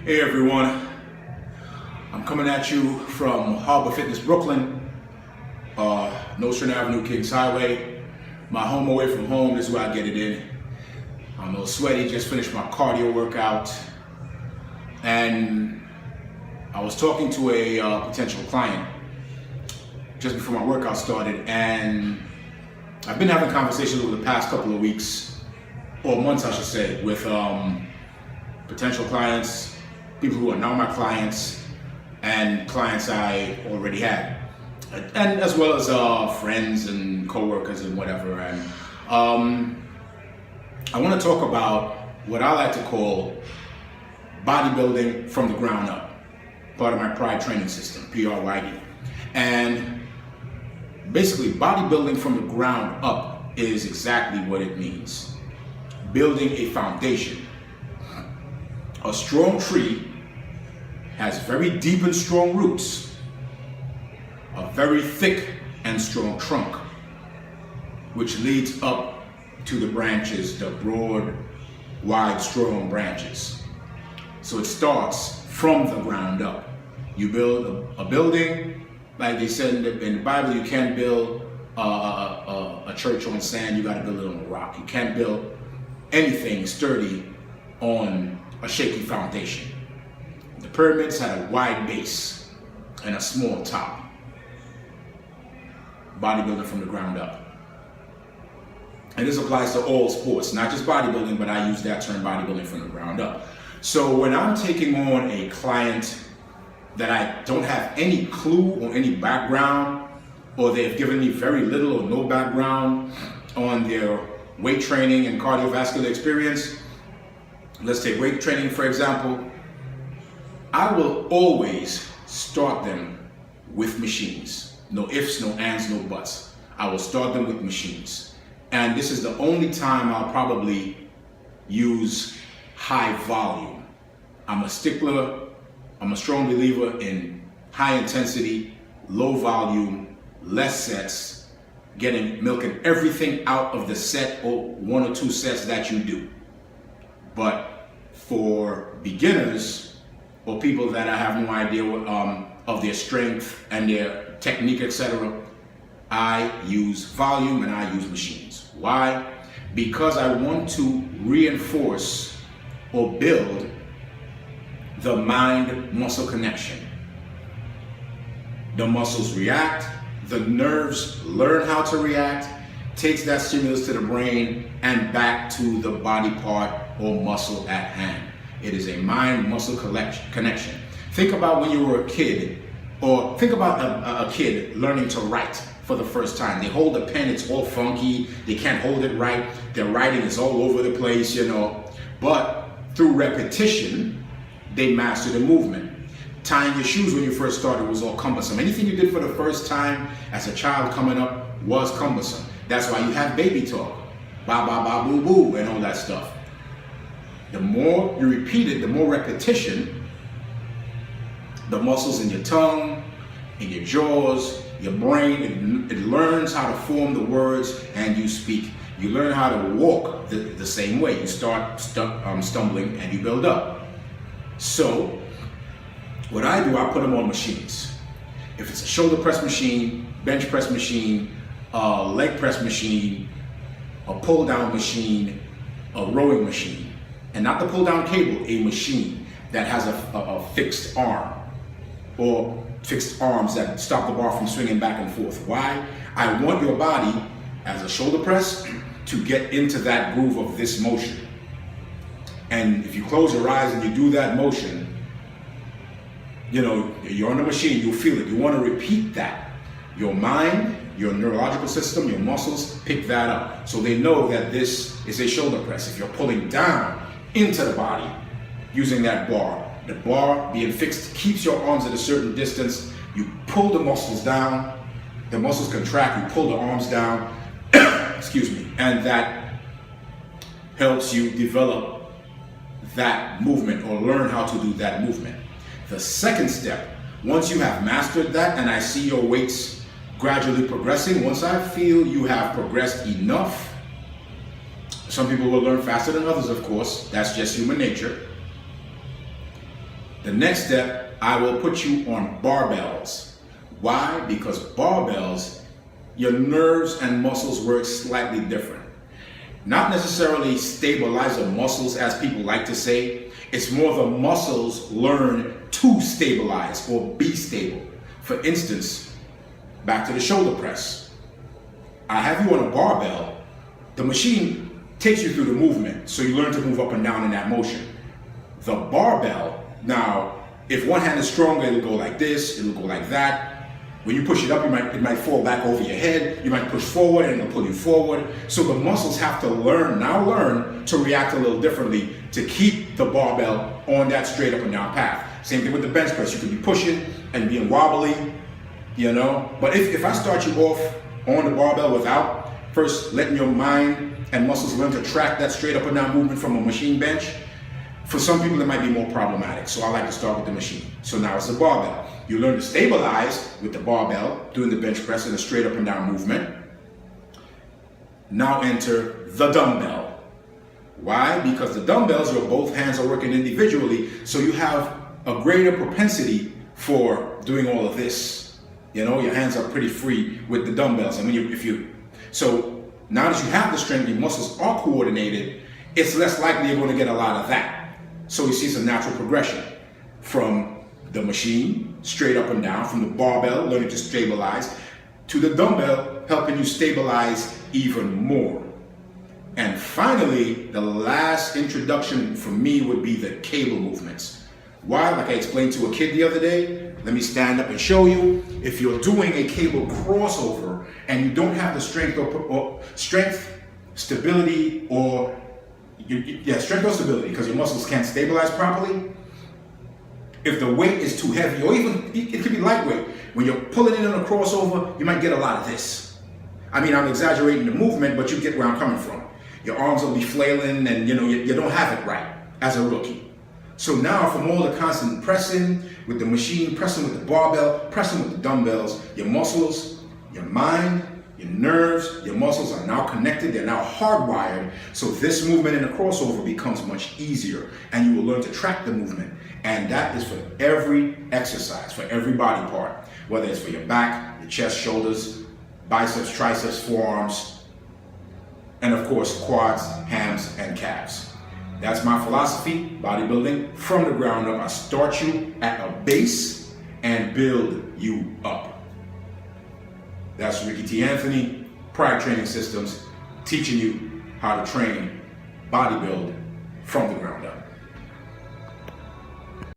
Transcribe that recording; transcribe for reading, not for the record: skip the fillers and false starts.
Hey everyone, I'm coming at you from Harbor Fitness, Brooklyn, Nostrand Avenue, Kings Highway. My home away from home, this is where I get it in. I'm a little sweaty, just finished my cardio workout. And I was talking to a potential client just before my workout started, and I've been having conversations over the past couple of weeks, or months I should say, with potential clients, people who are now my clients, and clients I already had, and as well as friends and co-workers and whatever. And I want to talk about what I like to call bodybuilding from the ground up, part of my PRYD training system, PRYD. And basically, bodybuilding from the ground up is exactly what it means. Building a foundation. A strong tree has very deep and strong roots, a very thick and strong trunk, which leads up to the branches, the broad, wide, strong branches. So it starts from the ground up. You build a building, like they said in the Bible, you can't build a church on sand, you gotta build it on a rock. You can't build anything sturdy on a shaky foundation. The pyramids had a wide base and a small top. Bodybuilding from the ground up. And this applies to all sports, not just bodybuilding, but I use that term, bodybuilding from the ground up. So when I'm taking on a client that I don't have any clue or any background, or they've given me very little or no background on their weight training and cardiovascular experience, let's take weight training for example, I will always start them with machines. No ifs, no ands, no buts. I will start them with machines. And this is the only time I'll probably use high volume. I'm a stickler, I'm a strong believer in high intensity, low volume, less sets, milking everything out of the set or one or two sets that you do. But for beginners or people that I have no idea of their strength and their technique, etc., I use volume and I use machines. Why? Because I want to reinforce or build the mind-muscle connection. The muscles react, the nerves learn how to react, takes that stimulus to the brain and back to the body part or muscle at hand. It is a mind-muscle connection. Think about when you were a kid, or think about a kid learning to write for the first time. They hold a pen, it's all funky, they can't hold it right, their writing is all over the place, but through repetition, they master the movement. Tying your shoes when you first started was all cumbersome. Anything you did for the first time as a child coming up was cumbersome. That's why you have baby talk, ba ba ba boo boo and all that stuff. The more you repeat it, the more repetition, the muscles in your tongue, in your jaws, your brain, it learns how to form the words and you speak. You learn how to walk the same way. You start stumbling and you build up. So what I do, I put them on machines. If it's a shoulder press machine, bench press machine, a leg press machine, a pull down machine, a rowing machine, and not the pull down cable, a machine that has a fixed arm or fixed arms that stop the bar from swinging back and forth. Why? I want your body as a shoulder press to get into that groove of this motion. And if you close your eyes and you do that motion, you're on the machine, you'll feel it. You want to repeat that. Your mind, your neurological system, your muscles pick that up. So they know that this is a shoulder press. If you're pulling down into the body using that bar, the bar being fixed keeps your arms at a certain distance. You pull the muscles down, the muscles contract, you pull the arms down, excuse me, and that helps you develop that movement or learn how to do that movement. The second step, once you have mastered that and I see your weights gradually progressing, once I feel you have progressed enough, some people will learn faster than others, of course, that's just human nature. The next step, I will put you on barbells. Why? Because barbells, your nerves and muscles work slightly different. Not necessarily stabilize the muscles as people like to say. It's more the muscles learn to stabilize or be stable. For instance, back to the shoulder press. I have you on a barbell. The machine takes you through the movement, so you learn to move up and down in that motion. The barbell, now, if one hand is stronger, it'll go like this, it'll go like that. When you push it up, it might fall back over your head. You might push forward and it'll pull you forward. So the muscles have to learn to react a little differently to keep the barbell on that straight up and down path. Same thing with the bench press. You could be pushing and being wobbly, you know. But if I start you off on the barbell without first letting your mind and muscles learn to track that straight up and down movement from a machine bench, for some people it might be more problematic. So I like to start with the machine. So now it's the barbell. You learn to stabilize with the barbell, doing the bench press in a straight up and down movement. Now enter the dumbbell. Why? Because the dumbbells, both hands are working individually, so you have a greater propensity for doing all of this. You know, your hands are pretty free with the dumbbells. I mean, so now that you have the strength, your muscles are coordinated, it's less likely you're going to get a lot of that. So you see it's a natural progression from the machine, straight up and down, from the barbell, learning to stabilize, to the dumbbell, helping you stabilize even more. And finally, the last introduction for me would be the cable movements. Why? Like I explained to a kid the other day, let me stand up and show you. If you're doing a cable crossover and you don't have the strength stability, because your muscles can't stabilize properly. If the weight is too heavy, or even it could be lightweight, when you're pulling in on a crossover, you might get a lot of this. I mean, I'm exaggerating the movement, but you get where I'm coming from. Your arms will be flailing and you don't have it right as a rookie. So now from all the constant pressing with the machine, pressing with the barbell, pressing with the dumbbells, your muscles, your mind, your nerves, your muscles are now connected, they're now hardwired, so this movement in the crossover becomes much easier, and you will learn to track the movement. And that is for every exercise, for every body part, whether it's for your back, your chest, shoulders, biceps, triceps, forearms, and of course, quads, hams, and calves. That's my philosophy, bodybuilding from the ground up. I start you at a base and build you up. That's Ricky T. Anthony, PRYD Training Systems, teaching you how to train, bodybuild,